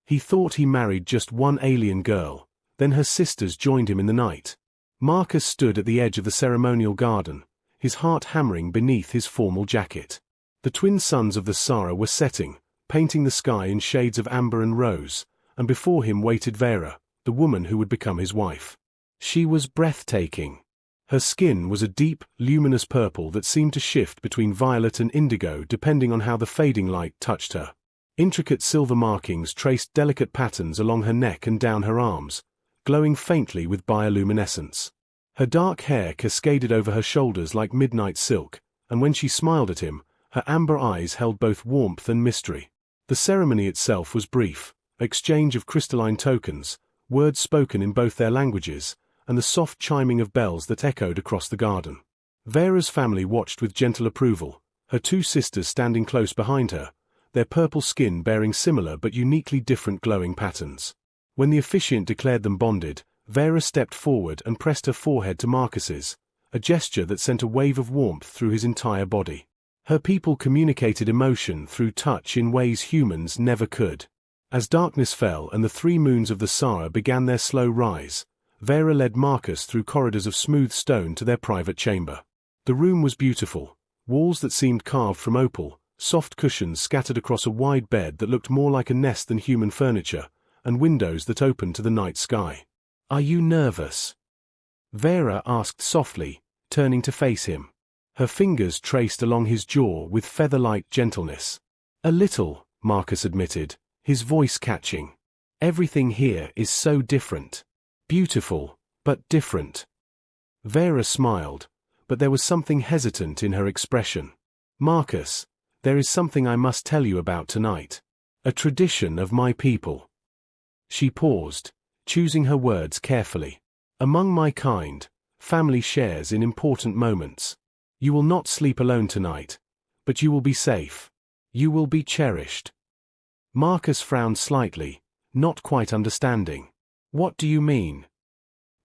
He thought he married just one alien girl, then her sisters joined him in the night. Marcus stood at the edge of the ceremonial garden, his heart hammering beneath his formal jacket. The twin suns of the Sara were setting, painting the sky in shades of amber and rose, and before him waited Vera, the woman who would become his wife. She was breathtaking. Her skin was a deep, luminous purple that seemed to shift between violet and indigo depending on how the fading light touched her. Intricate silver markings traced delicate patterns along her neck and down her arms, glowing faintly with bioluminescence. Her dark hair cascaded over her shoulders like midnight silk, and when she smiled at him, her amber eyes held both warmth and mystery. The ceremony itself was brief, exchange of crystalline tokens, words spoken in both their languages, and the soft chiming of bells that echoed across the garden. Vera's family watched with gentle approval, her two sisters standing close behind her, their purple skin bearing similar but uniquely different glowing patterns. When the officiant declared them bonded, Vera stepped forward and pressed her forehead to Marcus's, a gesture that sent a wave of warmth through his entire body. Her people communicated emotion through touch in ways humans never could. As darkness fell and the 3 moons of the Sara began their slow rise, Vera led Marcus through corridors of smooth stone to their private chamber. The room was beautiful, walls that seemed carved from opal, soft cushions scattered across a wide bed that looked more like a nest than human furniture, and windows that opened to the night sky. "Are you nervous?" Vera asked softly, turning to face him. Her fingers traced along his jaw with feather-like gentleness. "A little," Marcus admitted, his voice catching. "Everything here is so different. Beautiful, but different." Vera smiled, but there was something hesitant in her expression. "Marcus, there is something I must tell you about tonight. A tradition of my people." She paused, choosing her words carefully. "Among my kind, family shares in important moments. You will not sleep alone tonight, but you will be safe. You will be cherished." Marcus frowned slightly, not quite understanding. "What do you mean?"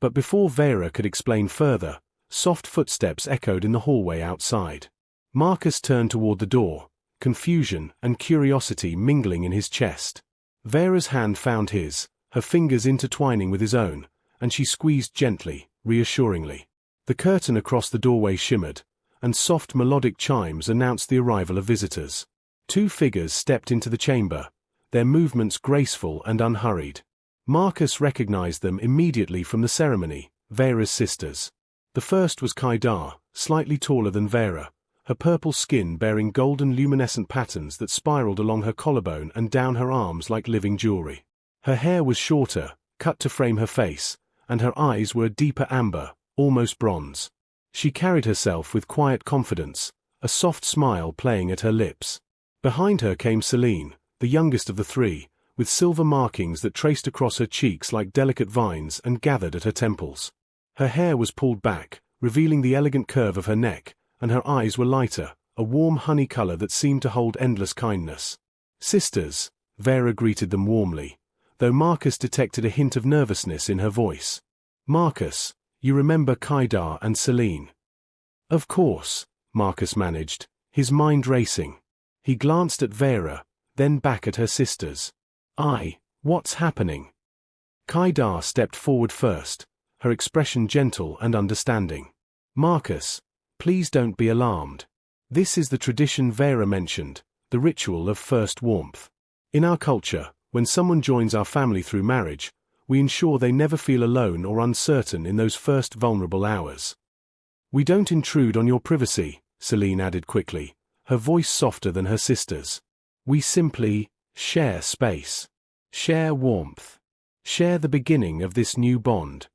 But before Vera could explain further, soft footsteps echoed in the hallway outside. Marcus turned toward the door, confusion and curiosity mingling in his chest. Vera's hand found his, her fingers intertwining with his own, and she squeezed gently, reassuringly. The curtain across the doorway shimmered, and soft melodic chimes announced the arrival of visitors. 2 figures stepped into the chamber, their movements graceful and unhurried. Marcus recognized them immediately from the ceremony, Vera's sisters. The first was Kaidar, slightly taller than Vera, her purple skin bearing golden luminescent patterns that spiraled along her collarbone and down her arms like living jewelry. Her hair was shorter, cut to frame her face, and her eyes were a deeper amber, almost bronze. She carried herself with quiet confidence, a soft smile playing at her lips. Behind her came Celine, the youngest of the 3, with silver markings that traced across her cheeks like delicate vines and gathered at her temples. Her hair was pulled back, revealing the elegant curve of her neck, and her eyes were lighter, a warm honey color that seemed to hold endless kindness. "Sisters," Vera greeted them warmly, though Marcus detected a hint of nervousness in her voice. "Marcus, you remember Kaidar and Celine?" "Of course," Marcus managed, his mind racing. He glanced at Vera, then back at her sisters. What's happening?" Kaidar stepped forward first, her expression gentle and understanding. "Marcus, please don't be alarmed. This is the tradition Vera mentioned, the ritual of first warmth. In our culture, when someone joins our family through marriage, we ensure they never feel alone or uncertain in those first vulnerable hours. We don't intrude on your privacy," Celine added quickly, her voice softer than her sister's. "We simply share space, share warmth, share the beginning of this new bond."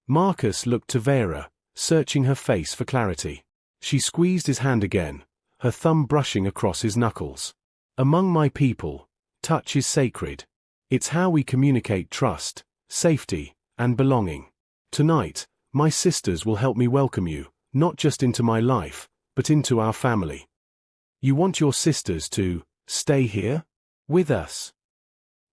Marcus looked to Vera, searching her face for clarity. She squeezed his hand again, her thumb brushing across his knuckles. "Among my people, touch is sacred. It's how we communicate trust, safety, and belonging. Tonight, my sisters will help me welcome you, not just into my life, but into our family. You want your sisters to stay here? With us?"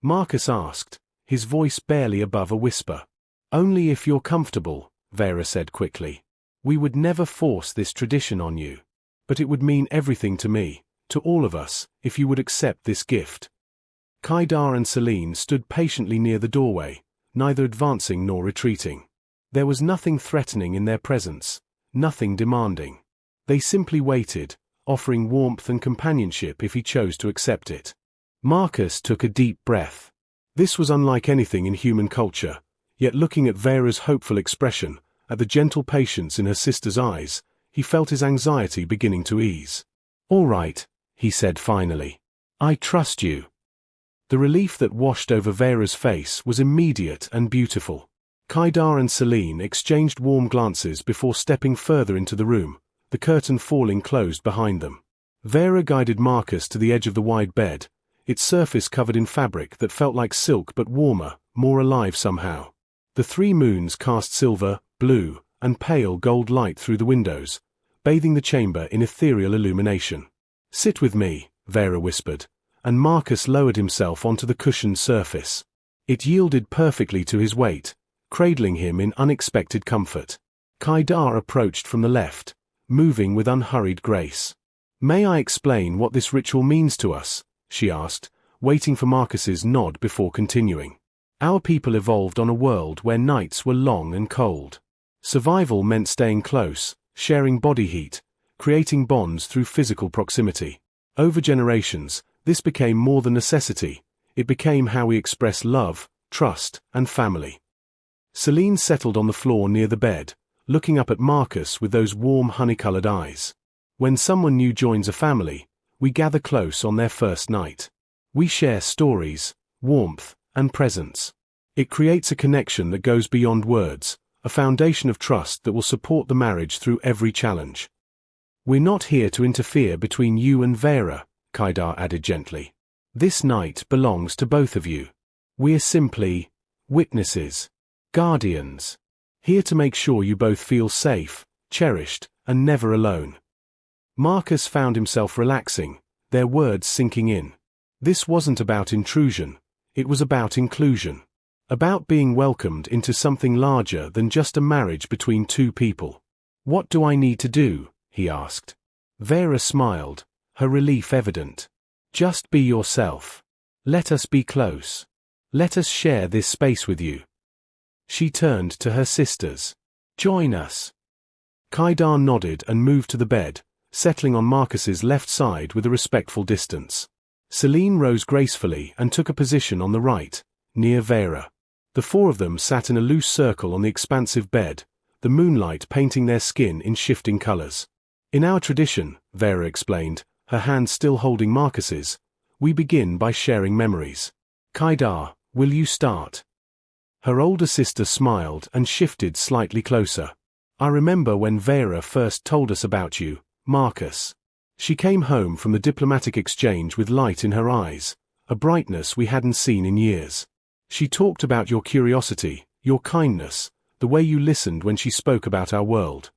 Marcus asked, his voice barely above a whisper. "Only if you're comfortable," Vera said quickly. "We would never force this tradition on you. But it would mean everything to me, to all of us, if you would accept this gift." Kaidar and Celine stood patiently near the doorway, neither advancing nor retreating. There was nothing threatening in their presence, nothing demanding. They simply waited, offering warmth and companionship if he chose to accept it. Marcus took a deep breath. This was unlike anything in human culture, yet looking at Vera's hopeful expression, at the gentle patience in her sister's eyes, he felt his anxiety beginning to ease. "All right," he said finally. "I trust you." The relief that washed over Vera's face was immediate and beautiful. Kaidar and Celine exchanged warm glances before stepping further into the room, the curtain falling closed behind them. Vera guided Marcus to the edge of the wide bed, its surface covered in fabric that felt like silk but warmer, more alive somehow. The three moons cast silver, blue, and pale gold light through the windows, bathing the chamber in ethereal illumination. "Sit with me," Vera whispered, and Marcus lowered himself onto the cushioned surface. It yielded perfectly to his weight, cradling him in unexpected comfort. Kaidar approached from the left, moving with unhurried grace. "May I explain what this ritual means to us?" she asked, waiting for Marcus's nod before continuing. "Our people evolved on a world where nights were long and cold. Survival meant staying close, sharing body heat, creating bonds through physical proximity. Over generations, this became more than necessity, it became how we express love, trust, and family." Celine settled on the floor near the bed, looking up at Marcus with those warm honey-colored eyes. "When someone new joins a family, we gather close on their first night. We share stories, warmth, and presence. It creates a connection that goes beyond words, a foundation of trust that will support the marriage through every challenge. We're not here to interfere between you and Vera," Kaidar added gently. "This night belongs to both of you. We're simply witnesses, guardians, here to make sure you both feel safe, cherished, and never alone." Marcus found himself relaxing, their words sinking in. This wasn't about intrusion, it was about inclusion. About being welcomed into something larger than just a marriage between two people. "What do I need to do?" he asked. Vera smiled, her relief evident. "Just be yourself. Let us be close. Let us share this space with you." She turned to her sisters. "Join us." Kaidar nodded and moved to the bed, settling on Marcus's left side with a respectful distance. Celine rose gracefully and took a position on the right, near Vera. The four of them sat in a loose circle on the expansive bed, the moonlight painting their skin in shifting colors. "In our tradition," Vera explained, her hand still holding Marcus's, "we begin by sharing memories. Kaidar, will you start?" Her older sister smiled and shifted slightly closer. "I remember when Vera first told us about you, Marcus. She came home from the diplomatic exchange with light in her eyes, a brightness we hadn't seen in years. She talked about your curiosity, your kindness, the way you listened when she spoke about our world."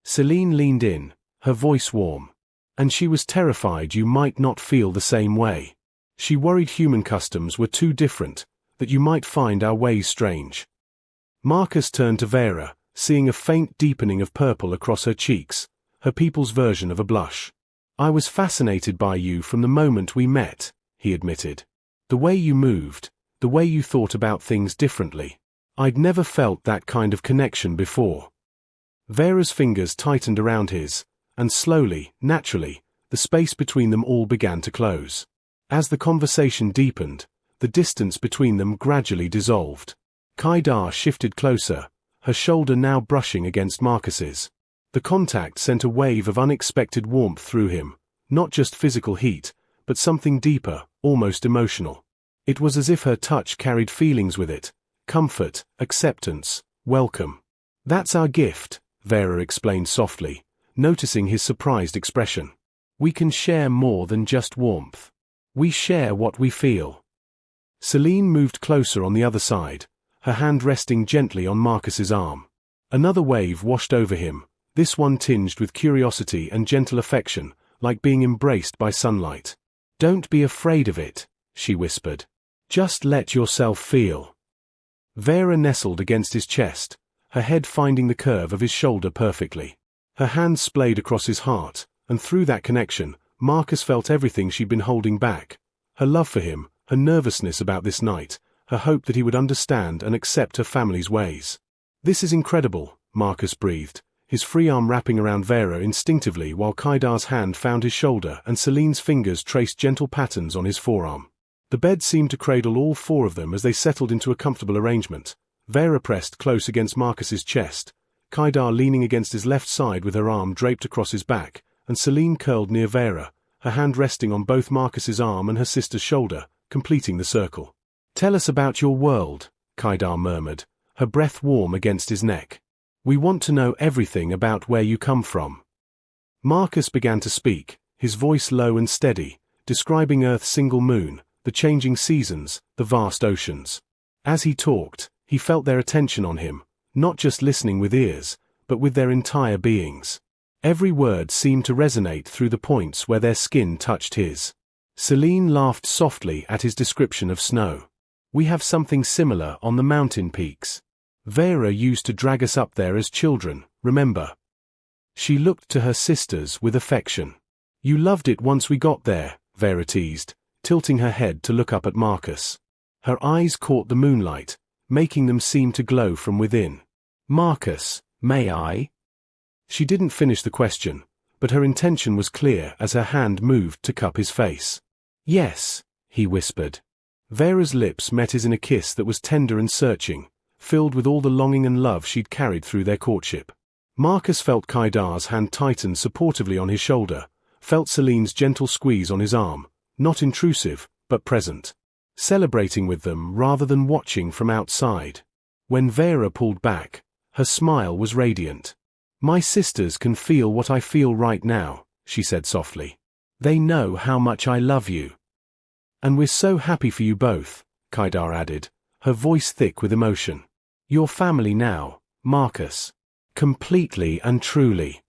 Celine leaned in, her voice warm. "And she was terrified you might not feel the same way. She worried human customs were too different, that you might find our ways strange." Marcus turned to Vera, seeing a faint deepening of purple across her cheeks, her people's version of a blush. "I was fascinated by you from the moment we met," he admitted. "The way you moved, the way you thought about things differently. I'd never felt that kind of connection before." Vera's fingers tightened around his, and slowly, naturally, the space between them all began to close. As the conversation deepened, the distance between them gradually dissolved. Kaidar shifted closer, her shoulder now brushing against Marcus's. The contact sent a wave of unexpected warmth through him, not just physical heat, but something deeper, almost emotional. It was as if her touch carried feelings with it, comfort, acceptance, welcome. "That's our gift," Vera explained softly, noticing his surprised expression. "We can share more than just warmth. We share what we feel." Celine moved closer on the other side, her hand resting gently on Marcus's arm. Another wave washed over him, this one tinged with curiosity and gentle affection, like being embraced by sunlight. "Don't be afraid of it," she whispered. "Just let yourself feel." Vera nestled against his chest, her head finding the curve of his shoulder perfectly. Her hand splayed across his heart, and through that connection, Marcus felt everything she'd been holding back. Her love for him, her nervousness about this night, her hope that he would understand and accept her family's ways. "This is incredible," Marcus breathed, his free arm wrapping around Vera instinctively while Kaidar's hand found his shoulder and Celine's fingers traced gentle patterns on his forearm. The bed seemed to cradle all four of them as they settled into a comfortable arrangement. Vera pressed close against Marcus's chest, Kaidar leaning against his left side with her arm draped across his back, and Celine curled near Vera, her hand resting on both Marcus's arm and her sister's shoulder, completing the circle. "Tell us about your world," Kaidar murmured, her breath warm against his neck. "We want to know everything about where you come from." Marcus began to speak, his voice low and steady, describing Earth's single moon, the changing seasons, the vast oceans. As he talked, he felt their attention on him, not just listening with ears, but with their entire beings. Every word seemed to resonate through the points where their skin touched his. Celine laughed softly at his description of snow. "We have something similar on the mountain peaks. Vera used to drag us up there as children, remember?" She looked to her sisters with affection. "You loved it once we got there," Vera teased, tilting her head to look up at Marcus. Her eyes caught the moonlight, making them seem to glow from within. "Marcus, may I?" She didn't finish the question, but her intention was clear as her hand moved to cup his face. "Yes," he whispered. Vera's lips met his in a kiss that was tender and searching, filled with all the longing and love she'd carried through their courtship. Marcus felt Kaidar's hand tighten supportively on his shoulder, felt Celine's gentle squeeze on his arm, not intrusive, but present. Celebrating with them rather than watching from outside. When Vera pulled back, her smile was radiant. "My sisters can feel what I feel right now," she said softly. "They know how much I love you. And we're so happy for you both," Kaidar added, her voice thick with emotion. "Your family now, Marcus. Completely and truly."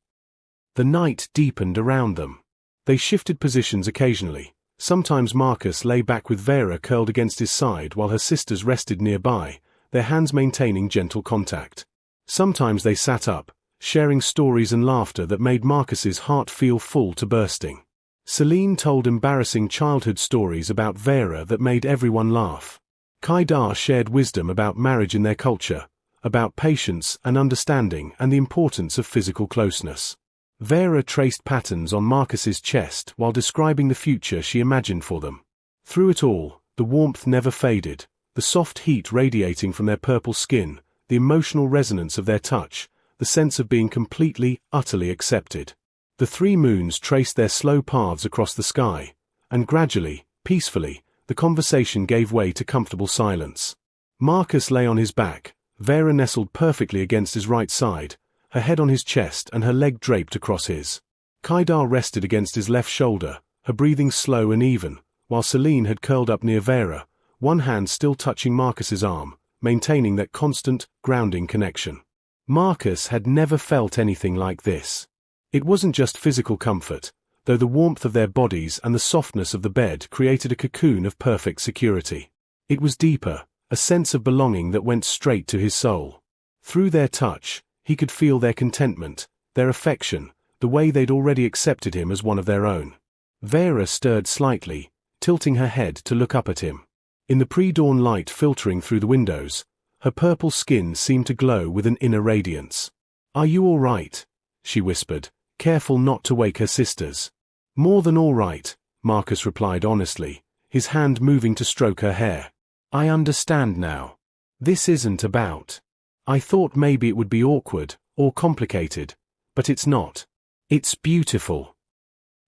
The night deepened around them. They shifted positions occasionally. Sometimes Marcus lay back with Vera curled against his side while her sisters rested nearby, their hands maintaining gentle contact. Sometimes they sat up, sharing stories and laughter that made Marcus's heart feel full to bursting. Celine told embarrassing childhood stories about Vera that made everyone laugh. Kaidar shared wisdom about marriage in their culture, about patience and understanding and the importance of physical closeness. Vera traced patterns on Marcus's chest while describing the future she imagined for them. Through it all, the warmth never faded, the soft heat radiating from their purple skin, the emotional resonance of their touch, the sense of being completely, utterly accepted. The three moons traced their slow paths across the sky, and gradually, peacefully, the conversation gave way to comfortable silence. Marcus lay on his back, Vera nestled perfectly against his right side, her head on his chest and her leg draped across his. Kaidar rested against his left shoulder, her breathing slow and even, while Celine had curled up near Vera, one hand still touching Marcus's arm, maintaining that constant, grounding connection. Marcus had never felt anything like this. It wasn't just physical comfort, though the warmth of their bodies and the softness of the bed created a cocoon of perfect security. It was deeper, a sense of belonging that went straight to his soul. Through their touch, he could feel their contentment, their affection, the way they'd already accepted him as one of their own. Vera stirred slightly, tilting her head to look up at him. In the pre-dawn light filtering through the windows, her purple skin seemed to glow with an inner radiance. "Are you all right?" she whispered, careful not to wake her sisters. "More than all right," Marcus replied honestly, his hand moving to stroke her hair. "I understand now. This isn't about. I thought maybe it would be awkward, or complicated, but it's not. It's beautiful.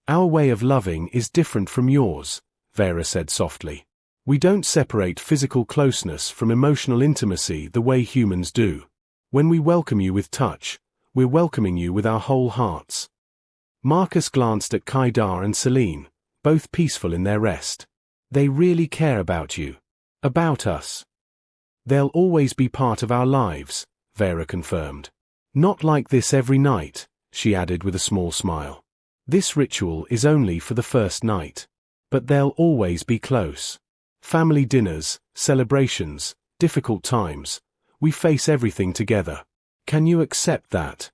Our way of loving is different from yours," Vera said softly. "We don't separate physical closeness from emotional intimacy the way humans do. When we welcome you with touch, we're welcoming you with our whole hearts." Marcus glanced at Kaidar and Celine, both peaceful in their rest. "They really care about you. About us. They'll always be part of our lives," Vera confirmed. "Not like this every night," she added with a small smile. "This ritual is only for the first night. But they'll always be close. Family dinners, celebrations, difficult times. We face everything together. Can you accept that?"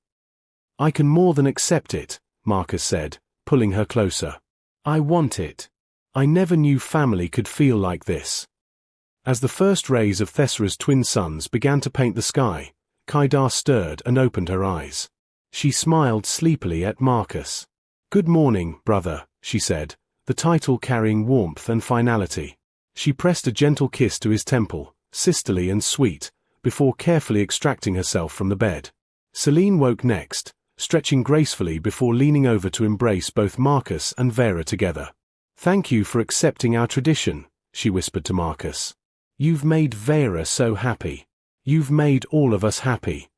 "I can more than accept it," Marcus said, pulling her closer. "I want it. I never knew family could feel like this. As the first rays of Thessera's twin suns began to paint the sky, Kaidar stirred and opened her eyes. She smiled sleepily at Marcus. "Good morning, brother," she said, the title carrying warmth and finality. She pressed a gentle kiss to his temple, sisterly and sweet, before carefully extracting herself from the bed. Selene woke next, stretching gracefully before leaning over to embrace both Marcus and Vera together. "Thank you for accepting our tradition," she whispered to Marcus. "You've made Vera so happy. You've made all of us happy."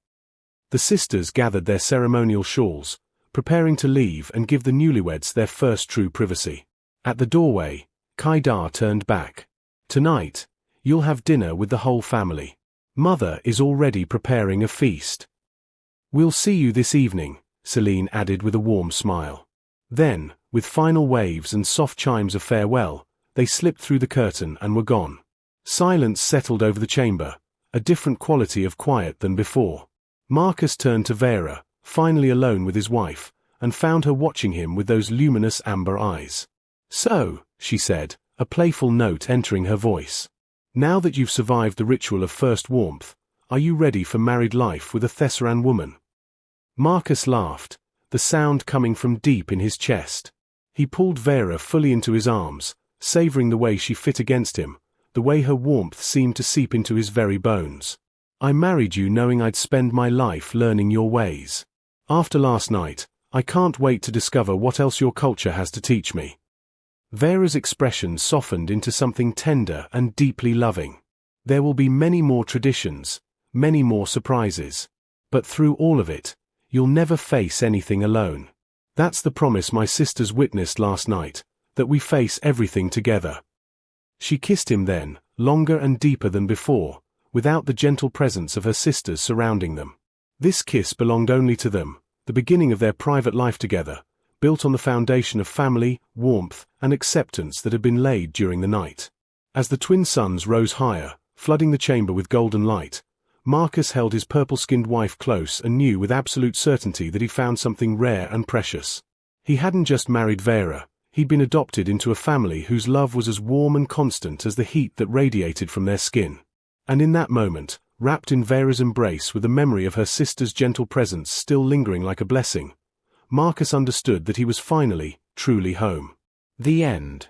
The sisters gathered their ceremonial shawls, preparing to leave and give the newlyweds their first true privacy. At the doorway, Kaidar turned back. "Tonight, you'll have dinner with the whole family. Mother is already preparing a feast." "We'll see you this evening," Selene added with a warm smile. Then, with final waves and soft chimes of farewell, they slipped through the curtain and were gone. Silence settled over the chamber, a different quality of quiet than before. Marcus turned to Vera, finally alone with his wife, and found her watching him with those luminous amber eyes. "So," she said, a playful note entering her voice, "now that you've survived the ritual of first warmth, are you ready for married life with a Thesseran woman?" Marcus laughed, the sound coming from deep in his chest. He pulled Vera fully into his arms, savoring the way she fit against him, the way her warmth seemed to seep into his very bones. "I married you knowing I'd spend my life learning your ways. After last night, I can't wait to discover what else your culture has to teach me." Vera's expression softened into something tender and deeply loving. "There will be many more traditions, many more surprises. But through all of it, you'll never face anything alone. That's the promise my sisters witnessed last night, that we face everything together." She kissed him then, longer and deeper than before, without the gentle presence of her sisters surrounding them. This kiss belonged only to them, the beginning of their private life together, built on the foundation of family, warmth, and acceptance that had been laid during the night. As the twin suns rose higher, flooding the chamber with golden light, Marcus held his purple-skinned wife close and knew with absolute certainty that he found something rare and precious. He hadn't just married Vera, he'd been adopted into a family whose love was as warm and constant as the heat that radiated from their skin. And in that moment, wrapped in Vera's embrace with the memory of her sister's gentle presence still lingering like a blessing, Marcus understood that he was finally, truly home. The end.